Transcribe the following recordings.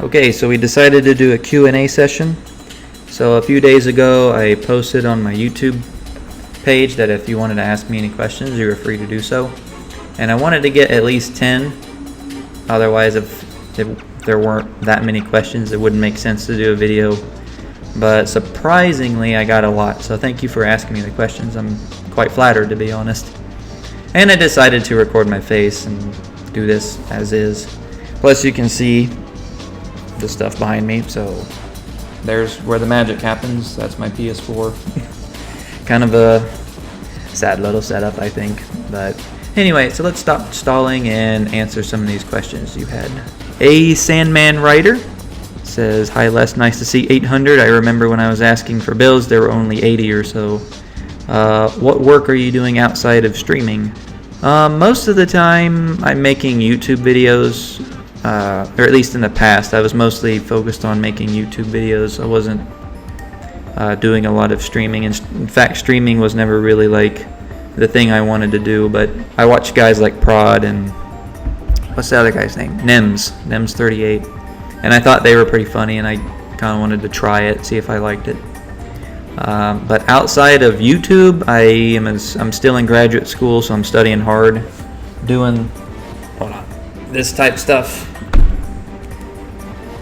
Okay, so we decided to do a Q&A session. So a few days ago, I posted on my YouTube page that if you wanted to ask me any questions, you were free to do so. And I wanted to get at least 10. Otherwise, if there weren't that many questions, it wouldn't make sense to do a video. But surprisingly, I got a lot. So thank you for asking me the questions. I'm quite flattered, to be honest. And I decided to record my face and do this as is. Plus, you can see the stuff behind me, so there's where the magic happens. That's my PS4. Kind of a sad little setup, I think. But anyway, so let's stop stalling and answer some of these questions you had. A Sandman Writer says, "Hi Les, nice to see 800. I remember when I was asking for bills, there were only 80 or so. What work are you doing outside of streaming?" Most of the time, I'm making YouTube videos. Or at least in the past, I was mostly focused on making YouTube videos. I wasn't doing a lot of streaming. In fact, streaming was never really like the thing I wanted to do. But I watched guys like Prod and what's the other guy's name? Nems38, and I thought they were pretty funny, and I kind of wanted to try it, see if I liked it. But outside of YouTube, I'm still in graduate school, so I'm studying hard, doing this type stuff.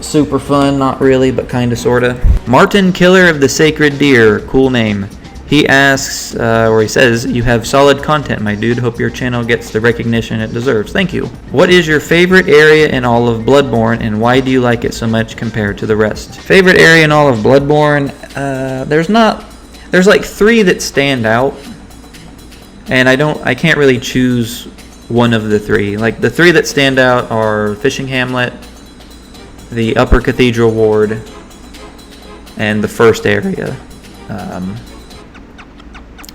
Super fun, not really, but kind of, sort of. Martin, Killer of the Sacred Deer, cool name. He asks, or he says, "You have solid content, my dude. Hope your channel gets the recognition it deserves. Thank you. What is your favorite area in all of Bloodborne, and why do you like it so much compared to the rest?" Favorite area in all of Bloodborne? There's like 3 that stand out, and I can't really choose one of the 3. Like, the 3 that stand out are Fishing Hamlet, the Upper Cathedral Ward, and the first area.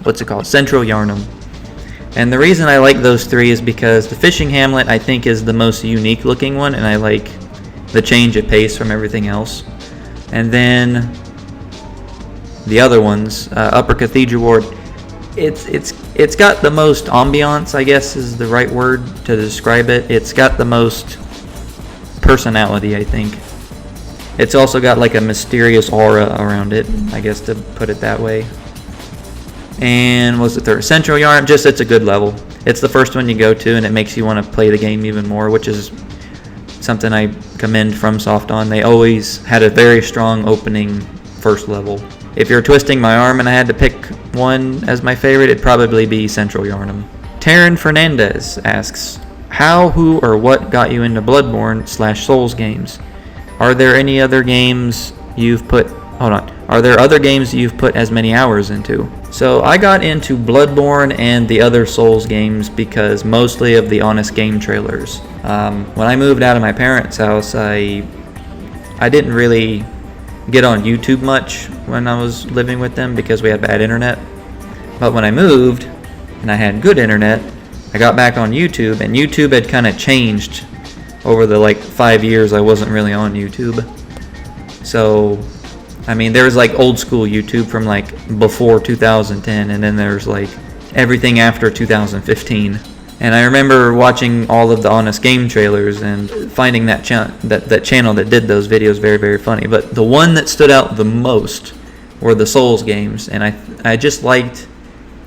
What's it called? Central Yarnum. And the reason I like those 3 is because the Fishing Hamlet, I think, is the most unique looking one, and I like the change of pace from everything else. And then the other ones, Upper Cathedral Ward, it's got the most ambiance, I guess is the right word to describe it. It's got the most personality, I think. It's also got like a mysterious aura around it, I guess, to put it that way. And what's the third? Central Yarn, it's a good level. It's the first one you go to, and it makes you want to play the game even more, which is something I commend FromSoft on. They always had a very strong opening first level. If you're twisting my arm and I had to pick one as my favorite, it'd probably be Central Yarnum. Taryn Fernandez asks, "How, who, or what got you into Bloodborne/Souls games? Are there any other games you've put... Are there other games you've put as many hours into?" So I got into Bloodborne and the other Souls games because mostly of the Honest Game trailers. When I moved out of my parents' house, I didn't really get on YouTube much when I was living with them because we had bad internet. But when I moved and I had good internet, I got back on YouTube, and YouTube had kind of changed over the 5 years I wasn't really on YouTube. So, I mean, there was old school YouTube from before 2010, and then there's everything after 2015. And I remember watching all of the Honest Game trailers and finding that channel that did those videos very, very funny. But the one that stood out the most were the Souls games, and I just liked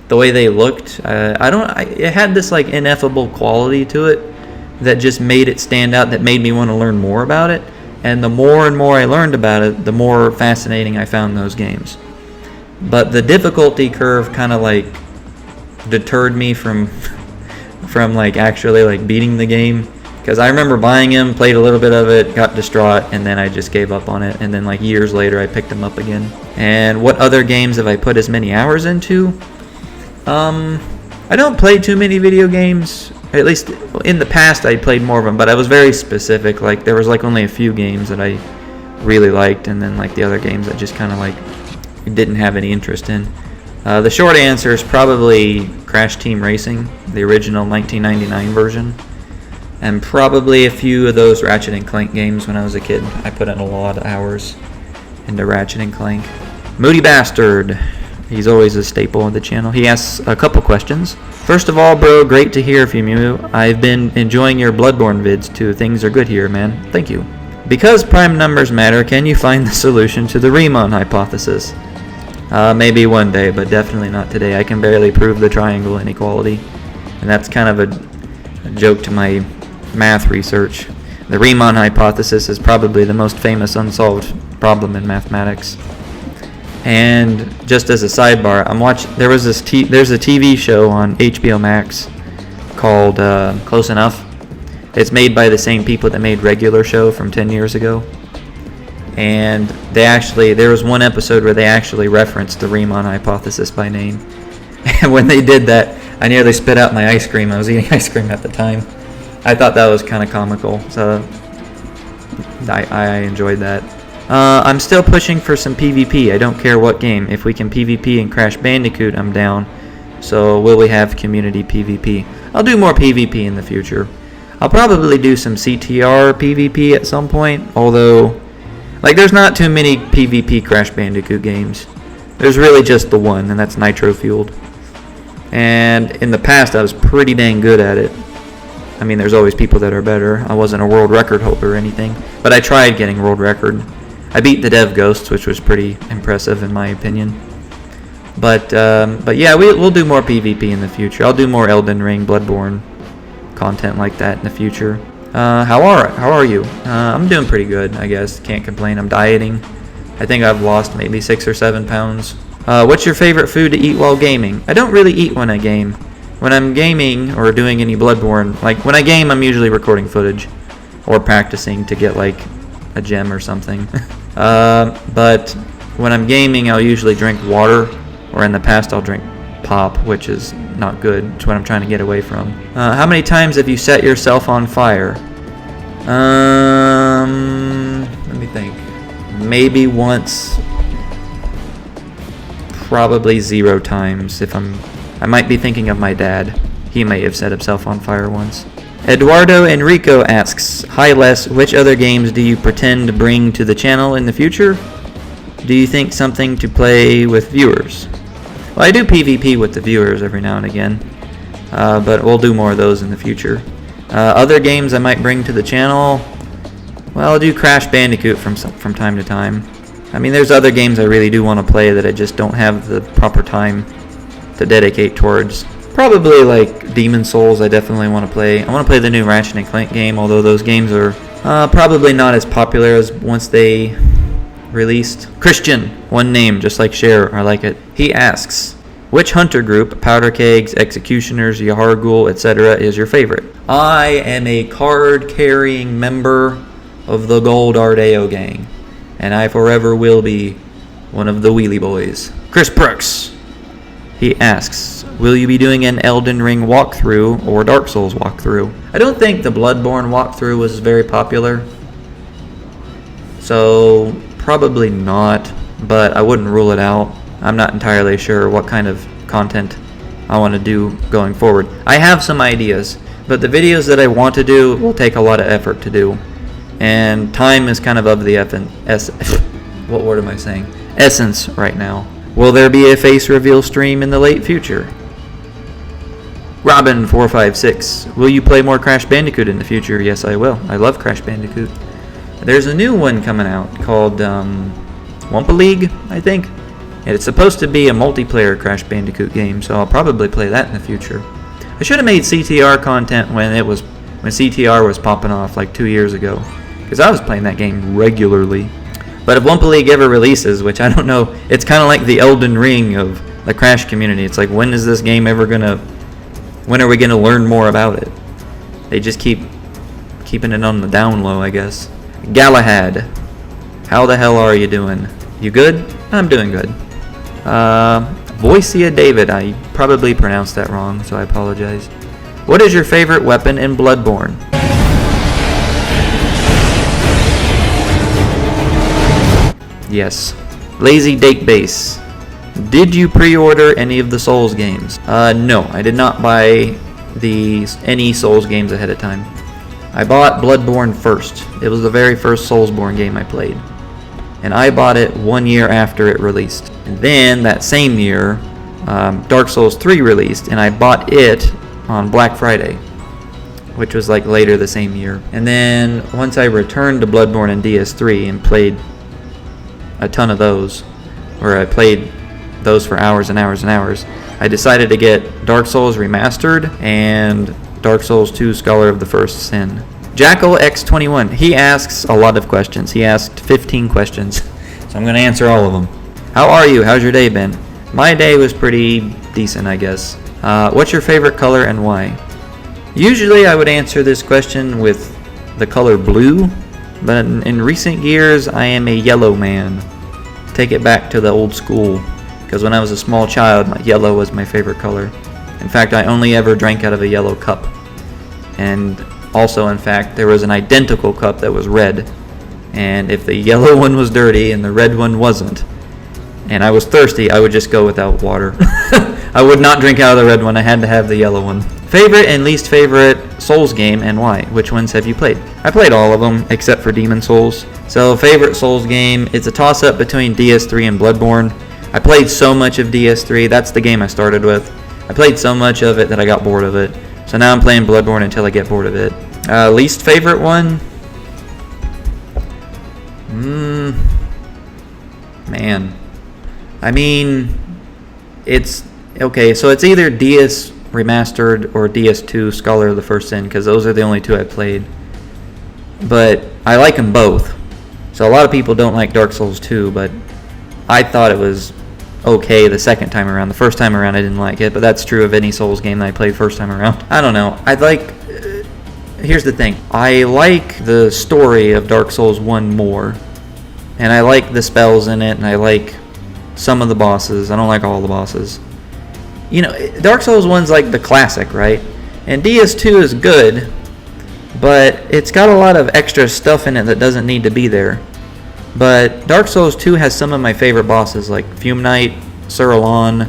the way they looked. It had this ineffable quality to it that just made it stand out, that made me want to learn more about it. And the more and more I learned about it, the more fascinating I found those games. But the difficulty curve kind of deterred me from actually beating the game, because I remember buying him, played a little bit of it, got distraught, and then I just gave up on it. And then years later I picked him up again. And what other games have I put as many hours into? I don't play too many video games. At least in the past I played more of them, but I was very specific. There was only a few games that I really liked, and then the other games I just kind of didn't have any interest in. The short answer is probably Crash Team Racing, the original 1999 version, and probably a few of those Ratchet and Clank games when I was a kid. I put in a lot of hours into Ratchet and Clank. Moody Bastard, he's always a staple of the channel. He asks a couple questions. "First of all, bro, great to hear from you. I've been enjoying your Bloodborne vids too. Things are good here, man. Thank you. Because prime numbers matter, can you find the solution to the Riemann hypothesis? Maybe one day, but definitely not today. I can barely prove the triangle inequality, and that's kind of a joke to my math research. The Riemann hypothesis is probably the most famous unsolved problem in mathematics. And just as a sidebar, there's a TV show on HBO Max called Close Enough. It's made by the same people that made Regular Show from 10 years ago. And there was one episode where they actually referenced the Riemann hypothesis by name. And when they did that, I nearly spit out my ice cream. I was eating ice cream at the time. I thought that was kind of comical, so I enjoyed that. I'm still pushing for some PvP. I don't care what game. If we can PvP in Crash Bandicoot, I'm down. So will we have community PvP? I'll do more PvP in the future. I'll probably do some CTR PvP at some point, although there's not too many PvP Crash Bandicoot games. There's really just the one, and that's Nitro Fueled. And in the past, I was pretty dang good at it. I mean, there's always people that are better. I wasn't a world record holder or anything, but I tried getting world record. I beat the Dev Ghosts, which was pretty impressive in my opinion. But yeah, we'll do more PvP in the future. I'll do more Elden Ring, Bloodborne content like that in the future. How are you? I'm doing pretty good, I guess. Can't complain. I'm dieting. I think I've lost maybe 6 or 7 pounds. What's your favorite food to eat while gaming? I don't really eat when I game. When I'm gaming or doing any Bloodborne, when I game, I'm usually recording footage or practicing to get a gem or something. But when I'm gaming, I'll usually drink water, or in the past I'll drink pop, which is not good. It's what I'm trying to get away from. How many times have you set yourself on fire? Let me think. Maybe once. Probably 0 times. I might be thinking of my dad. He may have set himself on fire once. Eduardo Enrico asks, "Hi Les, which other games do you pretend to bring to the channel in the future? Do you think something to play with viewers?" Well, I do PvP with the viewers every now and again, but we'll do more of those in the future. Other games I might bring to the channel, well, I'll do Crash Bandicoot from time to time. I mean, there's other games I really do want to play that I just don't have the proper time to dedicate towards. Probably Demon Souls I definitely want to play. I want to play the new Ratchet and Clank game, although those games are probably not as popular as once they released. Christian, one name, just like Cher, I like it. He asks, which hunter group, Powder Kegs, Executioners, Yahargul, etc., is your favorite? I am a card-carrying member of the Gold Ardeo gang, and I forever will be one of the Wheelie Boys. Chris Brooks, he asks, will you be doing an Elden Ring walkthrough or Dark Souls walkthrough? I don't think the Bloodborne walkthrough was very popular, so probably not, but I wouldn't rule it out. I'm not entirely sure what kind of content I want to do going forward. I have some ideas, but the videos that I want to do will take a lot of effort to do, and time is kind of the what word am I saying? Essence right now. Will there be a face reveal stream in the late future? Robin456, will you play more Crash Bandicoot in the future? Yes, I will. I love Crash Bandicoot. There's a new one coming out called Wumpa League, I think. And it's supposed to be a multiplayer Crash Bandicoot game, so I'll probably play that in the future. I should have made CTR content when CTR was popping off 2 years ago, because I was playing that game regularly. But if Wumpa League ever releases, which I don't know, it's kind of like the Elden Ring of the Crash community. It's when is this game ever when are we gonna learn more about it? They just keep keeping it on the down low, I guess. Galahad, how the hell are you doing? You good? I'm doing good. Voicia David, I probably pronounced that wrong, so I apologize. What is your favorite weapon in Bloodborne? Yes. Lazy Date Base. Did you pre-order any of the Souls games? No, I did not buy any Souls games ahead of time. I bought Bloodborne first. It was the very first Soulsborne game I played. And I bought it 1 year after it released. And then that same year, Dark Souls 3 released, and I bought it on Black Friday. which was like later the same year. And then once I returned to Bloodborne and DS3 and played a ton of those, where I played those for hours and hours and hours, I decided to get Dark Souls Remastered and Dark Souls 2 Scholar of the First Sin. Jackal X21, he asks a lot of questions. He asked 15 questions, so I'm going to answer all of them. How are you? How's your day been? My day was pretty decent, I guess. What's your favorite color and why? Usually I would answer this question with the color blue, but in recent years I am a yellow man. Take it back to the old school, because when I was a small child, yellow was my favorite color. In fact, I only ever drank out of a yellow cup. And also, in fact, there was an identical cup that was red. And if the yellow one was dirty and the red one wasn't, and I was thirsty, I would just go without water. I would not drink out of the red one. I had to have the yellow one. Favorite and least favorite Souls game and why? Which ones have you played? I played all of them except for Demon Souls. So favorite Souls game, it's a toss-up between DS3 and Bloodborne. I played so much of DS3. That's the game I started with. I played so much of it that I got bored of it. So now I'm playing Bloodborne until I get bored of it. Least favorite one? Man. I mean, it's... Okay, so it's either DS Remastered or DS2 Scholar of the First Sin, because those are the only two I played. But I like them both. So a lot of people don't like Dark Souls 2, but I thought it was okay the second time around. The first time around I didn't like it, but that's true of any Souls game that I played first time around. I don't know. Here's the thing. I like the story of Dark Souls 1 more, and I like the spells in it, and I like some of the bosses. I don't like all the bosses. You know, Dark Souls 1's like the classic, right? And DS2 is good, but it's got a lot of extra stuff in it that doesn't need to be there. But Dark Souls 2 has some of my favorite bosses, like Fume Knight, Sir Alon,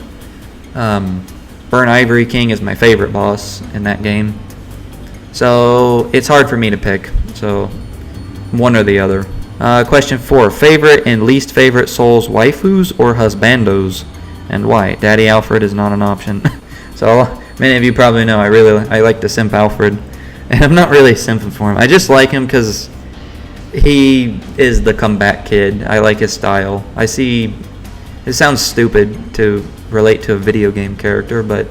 Burnt Ivory King is my favorite boss in that game. So it's hard for me to pick, so one or the other. Question 4, favorite and least favorite Souls waifus or husbandos, and why? Daddy Alfred is not an option. So many of you probably know I like to simp Alfred, and I'm not really simping for him. I just like him because he is the comeback kid. I like his style. It sounds stupid to relate to a video game character, but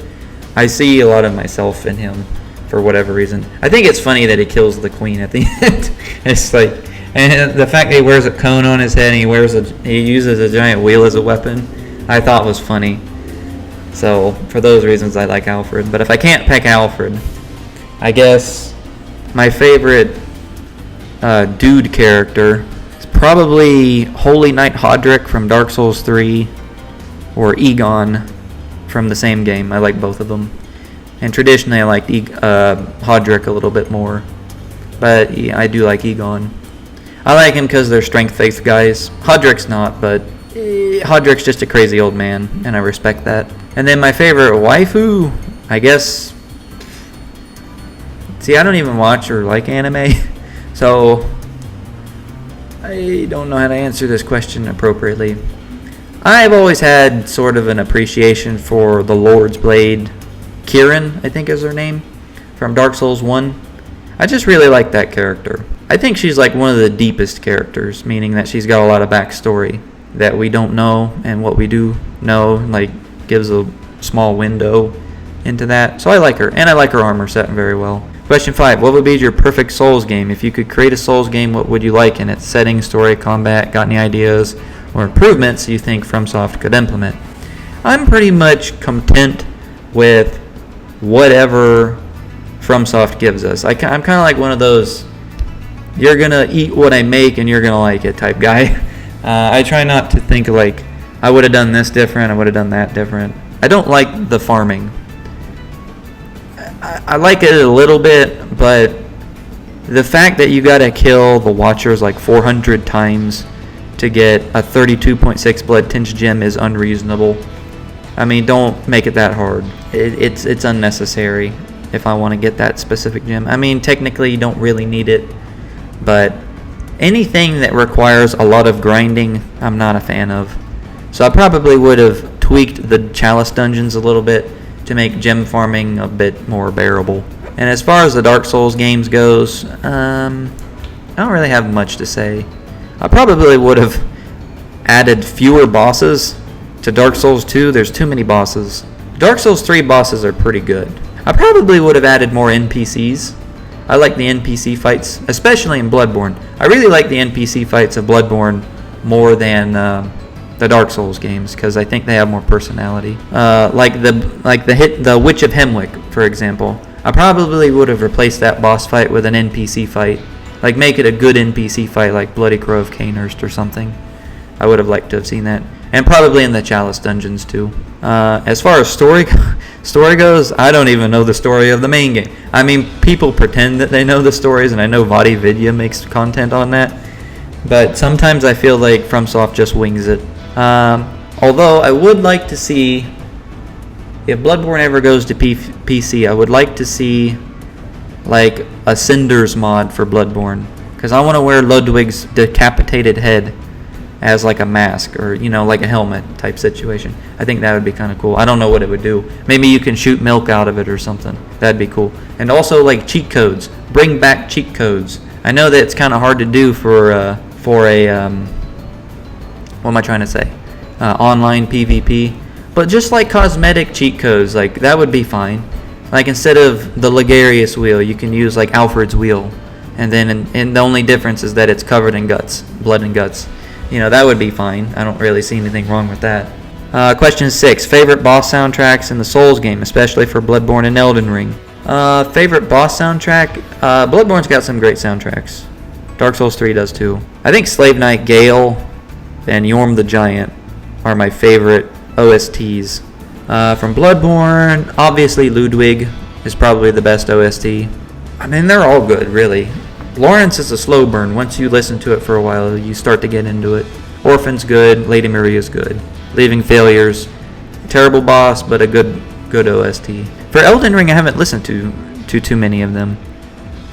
I see a lot of myself in him for whatever reason. I think it's funny that he kills the queen at the end. It's like, and the fact that he wears a cone on his head and he uses a giant wheel as a weapon, I thought was funny. So for those reasons, I like Alfred. But if I can't pick Alfred, I guess my favorite dude character is probably Holy Knight Hodrick from Dark Souls 3 or Egon from the same game. I like both of them. And traditionally I liked Hodrick a little bit more. But yeah, I do like Egon. I like him because they're strength faith guys. Hodrick's not, but Hodrick's just a crazy old man, and I respect that. And then my favorite waifu, I guess... See, I don't even watch or like anime, so I don't know how to answer this question appropriately. I've always had sort of an appreciation for the Lord's Blade. Kirin, I think is her name, from Dark Souls 1. I just really like that character. I think she's like one of the deepest characters, meaning that she's got a lot of backstory that we don't know, and what we do know like gives a small window into that. So I like her, and I like her armor set very well. Question 5. What would be your perfect Souls game? If you could create a Souls game, what would you like in its setting, story, combat? Got any ideas or improvements you think FromSoft could implement? I'm pretty much content with whatever FromSoft gives us. I'm kind of like one of those, you're going to eat what I make and you're going to like it type guy. I try not to think like, I would have done this different, I would have done that different. I don't like the farming. I like it a little bit, but the fact that you gotta kill the Watchers like 400 times to get a 32.6 blood tinge gem is unreasonable. I mean, don't make it that hard. It's unnecessary if I want to get that specific gem. I mean, technically you don't really need it, but anything that requires a lot of grinding, I'm not a fan of. So I probably would have tweaked the Chalice dungeons a little bit to make gem farming a bit more bearable. And as far as the Dark Souls games goes, I don't really have much to say. I probably would have added fewer bosses to Dark Souls 2. There's too many bosses. Dark Souls 3 bosses are pretty good. I probably would have added more NPCs. I like the NPC fights, especially in Bloodborne. I really like the NPC fights of Bloodborne more than the Dark Souls games, because I think they have more personality. Like the Witch of Hemwick, for example. I probably would have replaced that boss fight with an NPC fight. Like, make it a good NPC fight, like Bloody Crow of Cainhurst or something. I would have liked to have seen that. And probably in the Chalice dungeons, too. As far as story goes, I don't even know the story of the main game. I mean, people pretend that they know the stories, and I know Vadi Vidya makes content on that. But sometimes I feel like FromSoft just wings it. Although I would like to see, if Bloodborne ever goes to PC, I would like to see like a Cinders mod for Bloodborne, because I want to wear Ludwig's decapitated head as like a mask, or like a helmet type situation. I think that would be kind of cool. I don't know what it would do. Maybe you can shoot milk out of it or something. That'd be cool. And also like cheat codes. Bring back cheat codes. I know that it's kind of hard to do for a what am I trying to say? Online PvP. But just like cosmetic cheat codes, like that would be fine. Like instead of the Ligarius wheel, you can use like Alfred's wheel, and then and the only difference is that it's covered in guts, blood and guts. That would be fine. I don't really see anything wrong with that. Question 6: favorite boss soundtracks in the Souls game, especially for Bloodborne and Elden Ring. Favorite boss soundtrack? Bloodborne's got some great soundtracks. Dark Souls 3 does too. I think Slave Knight Gale and Yorm the Giant are my favorite OSTs. From Bloodborne, obviously Ludwig is probably the best OST. I mean, they're all good, really. Lawrence is a slow burn. Once you listen to it for a while, you start to get into it. Orphan's good. Lady Maria's good. Leaving Failures, terrible boss, but a good OST. For Elden Ring, I haven't listened to too many of them.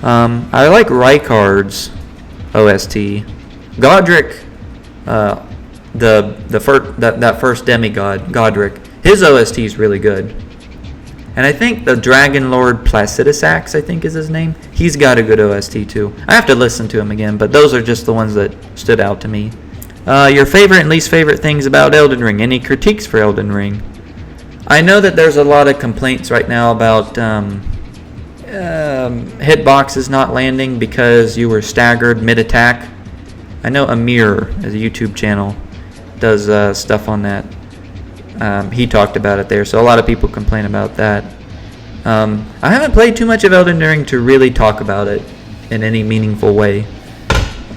I like Rykard's OST. Godric, that first demigod, Godric, his OST is really good. And I think the Dragon Lord Placidusax, I think is his name, he's got a good OST too. I have to listen to him again, but those are just the ones that stood out to me. Your favorite and least favorite things about Elden Ring. Any critiques for Elden Ring? I know that there's a lot of complaints right now about hitboxes not landing because you were staggered mid-attack. I know Amir, as a YouTube channel, does stuff on that. He talked about it there, so a lot of people complain about that. I haven't played too much of Elden Ring to really talk about it in any meaningful way.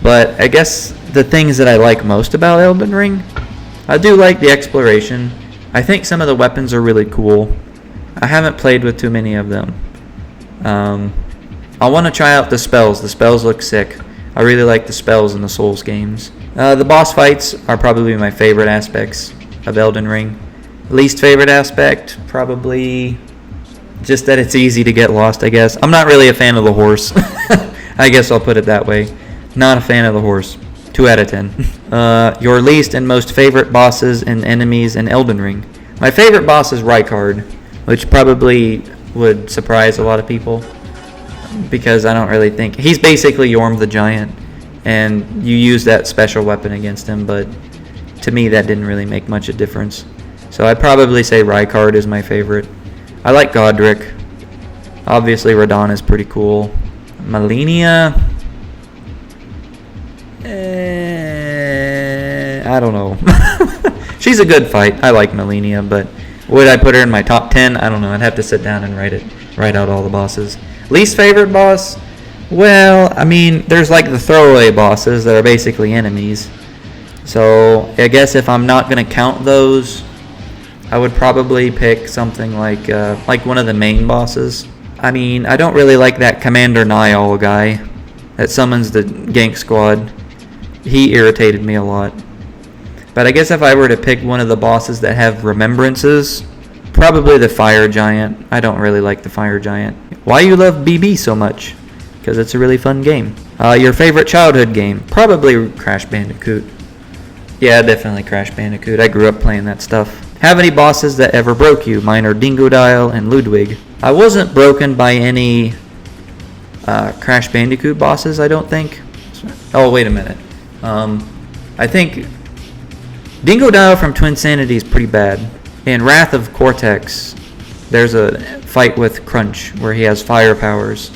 But I guess the things that I like most about Elden Ring, I do like the exploration. I think some of the weapons are really cool. I haven't played with too many of them. I want to try out the spells. The spells look sick. I really like the spells in the Souls games. The boss fights are probably my favorite aspects of Elden Ring. Least favorite aspect, probably just that it's easy to get lost, I guess. I'm not really a fan of the horse. I guess I'll put it that way. Not a fan of the horse. 2 out of 10. Your least and most favorite bosses and enemies in Elden Ring. My favorite boss is Rykard, which probably would surprise a lot of people, because I don't really think... He's basically Yorm the Giant, and you use that special weapon against him, but to me that didn't really make much of a difference. So I'd probably say Rykard is my favorite. I like Godric. Obviously Radahn is pretty cool. Malenia... I don't know. She's a good fight. I like Malenia, but would I put her in my top 10? I don't know. I'd have to sit down and write out all the bosses. Least favorite boss? Well, I mean, there's like the throwaway bosses that are basically enemies. So I guess if I'm not going to count those, I would probably pick something like one of the main bosses. I mean, I don't really like that Commander Niall guy that summons the gank squad. He irritated me a lot. But I guess if I were to pick one of the bosses that have remembrances, probably the Fire Giant. I don't really like the Fire Giant. Why you love BB so much? Because it's a really fun game. Your favorite childhood game? Probably Crash Bandicoot. Yeah, definitely Crash Bandicoot. I grew up playing that stuff. Have any bosses that ever broke you? Mine are Dingodile and Ludwig. I wasn't broken by any Crash Bandicoot bosses, I don't think. Oh, wait a minute. I think Dingodile from Twinsanity is pretty bad. In Wrath of Cortex, there's a fight with Crunch where he has fire powers.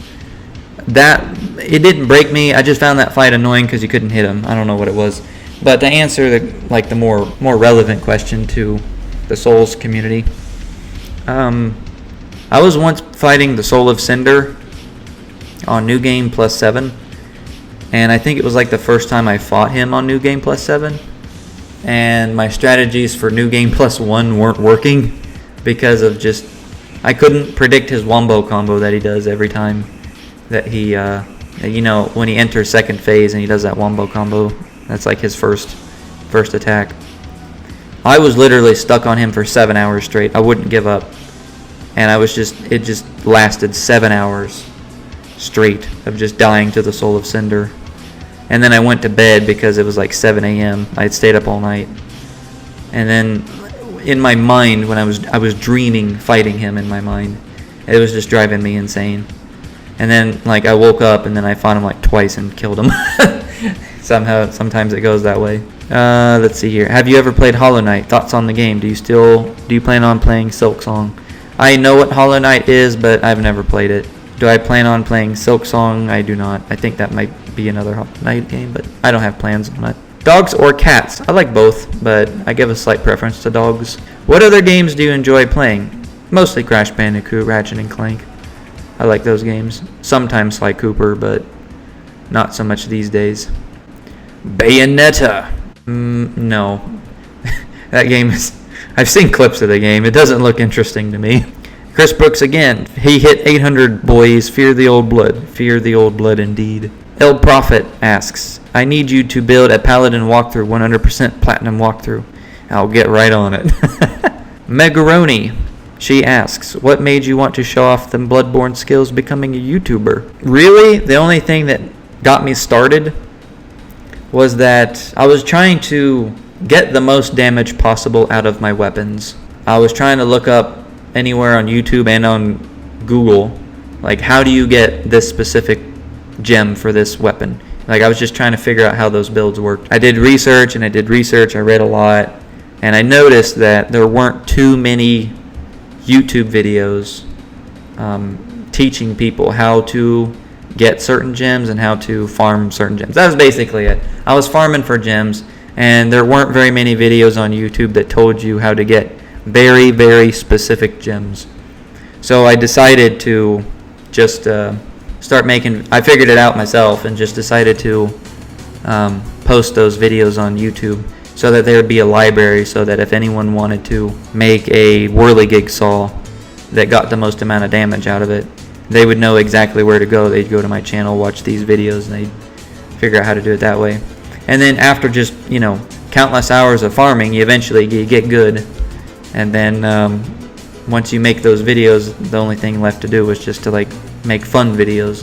It didn't break me. I just found that fight annoying because you couldn't hit him. I don't know what it was. But to answer the more relevant question to the Souls community, I was once fighting the Soul of Cinder on New Game Plus 7, and I think it was like the first time I fought him on New Game Plus 7, and my strategies for New Game Plus 1 weren't working because of just I couldn't predict his wombo combo that he does every time that he when he enters second phase and he does that wombo combo. That's like his first attack. I was literally stuck on him for 7 hours straight. I wouldn't give up. And it just lasted 7 hours straight of just dying to the Soul of Cinder. And then I went to bed because it was like 7 a.m. I had stayed up all night. And then in my mind, when I was dreaming fighting him in my mind, it was just driving me insane. And then I woke up and then I fought him twice and killed him. Sometimes it goes that way. Let's see here. Have you ever played Hollow Knight? Thoughts on the game? Do you plan on playing Silksong? I know what Hollow Knight is, but I've never played it. Do I plan on playing Silksong? I do not. I think that might be another Hollow Knight game, but I don't have plans on it. Dogs or cats? I like both, but I give a slight preference to dogs. What other games do you enjoy playing? Mostly Crash Bandicoot, Ratchet and Clank. I like those games. Sometimes Sly Cooper, but not so much these days. Bayonetta. No. That game is... I've seen clips of the game. It doesn't look interesting to me. Chris Brooks again. He hit 800 boys. Fear the old blood. Fear the old blood indeed. El Prophet asks, I need you to build a Paladin walkthrough, 100% platinum walkthrough. I'll get right on it. Megaroni. She asks, what made you want to show off them Bloodborne skills becoming a YouTuber? Really? The only thing that got me started was that I was trying to get the most damage possible out of my weapons. I was trying to look up anywhere on YouTube and on Google, how do you get this specific gem for this weapon? I was just trying to figure out how those builds worked. I did research, I read a lot, and I noticed that there weren't too many YouTube videos teaching people how to get certain gems and how to farm certain gems. That was basically it. I was farming for gems, and there weren't very many videos on YouTube that told you how to get very, very specific gems. So I decided to just I figured it out myself and just decided to post those videos on YouTube so that there would be a library so that if anyone wanted to make a whirligig saw that got the most amount of damage out of it, they would know exactly where to go. They'd go to my channel, watch these videos, and they'd figure out how to do it that way. And then after just, countless hours of farming, you get good. And then once you make those videos, the only thing left to do was just to make fun videos.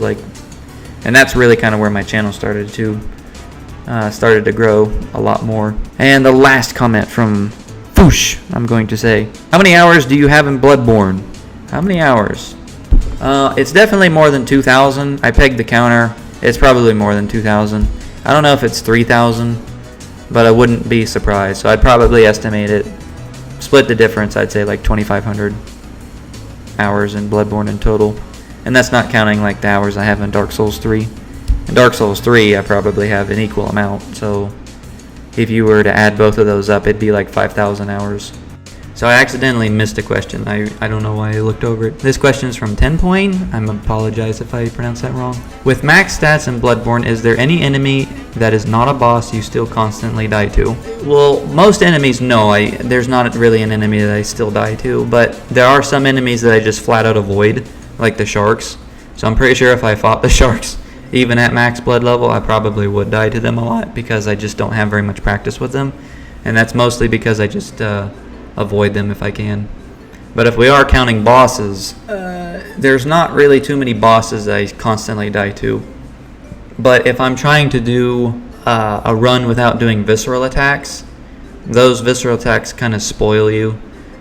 And that's really kind of where my channel started to grow a lot more. And the last comment from Foosh, I'm going to say, how many hours do you have in Bloodborne? How many hours? It's definitely more than 2,000. I pegged the counter. It's probably more than 2,000. I don't know if it's 3,000, but I wouldn't be surprised. So I'd probably estimate it. Split the difference, I'd say 2,500 hours in Bloodborne in total. And that's not counting the hours I have in Dark Souls 3. In Dark Souls 3, I probably have an equal amount. So if you were to add both of those up, it'd be 5,000 hours. So I accidentally missed a question. I don't know why I looked over it. This question is from Tenpoint. I apologize if I pronounced that wrong. With max stats in Bloodborne, is there any enemy that is not a boss you still constantly die to? Well, most enemies, no. There's not really an enemy that I still die to, but there are some enemies that I just flat out avoid, like the sharks. So I'm pretty sure if I fought the sharks, even at max blood level, I probably would die to them a lot because I just don't have very much practice with them. And that's mostly because I just avoid them if I can. But if we are counting bosses, there's not really too many bosses I constantly die to. But if I'm trying to do a run without doing visceral attacks, those visceral attacks kind of spoil you.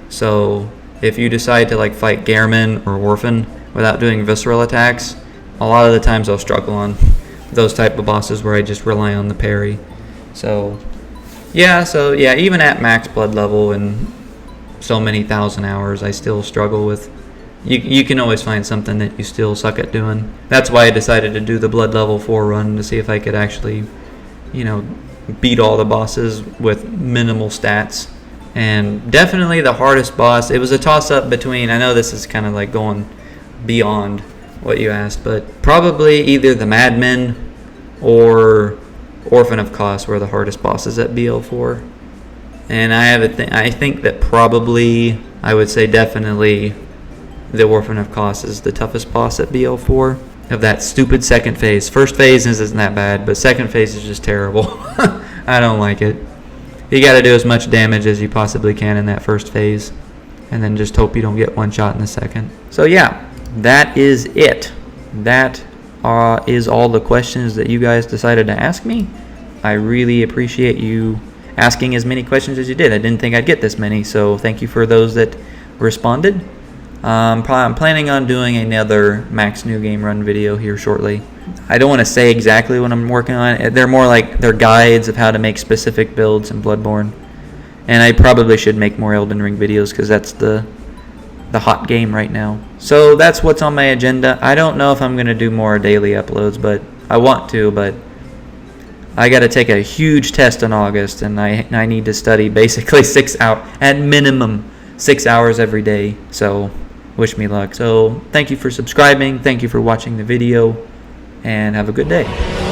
So if you decide to like fight Gehrman or Orphan without doing visceral attacks, a lot of the times I'll struggle on those type of bosses where I just rely on the parry. So yeah, even at max blood level and so many thousand hours, I still struggle with. You can always find something that you still suck at doing. That's why I decided to do the blood level 4 run, to see if I could actually, beat all the bosses with minimal stats. And definitely the hardest boss, it was a toss-up between, I know this is kind of like going beyond what you asked, but probably either the Madmen or Orphan of Kos were the hardest bosses at BL4. And I think that probably, I would say definitely, the Orphan of Kos is the toughest boss at BL4 of that stupid second phase. First phase isn't that bad, but second phase is just terrible. I don't like it. You got to do as much damage as you possibly can in that first phase, and then just hope you don't get one shot in the second. So yeah, that is it. That is all the questions that you guys decided to ask me. I really appreciate you asking as many questions as you did. I didn't think I'd get this many, so thank you for those that responded. I'm planning on doing another Max New Game Run video here shortly. I don't want to say exactly what I'm working on. They're more like they're guides of how to make specific builds in Bloodborne. And I probably should make more Elden Ring videos because that's the hot game right now. So that's what's on my agenda. I don't know if I'm going to do more daily uploads, but I want to, but I got to take a huge test in August, and I need to study basically 6 hours, at minimum 6 hours every day. So wish me luck. So thank you for subscribing. Thank you for watching the video, and have a good day.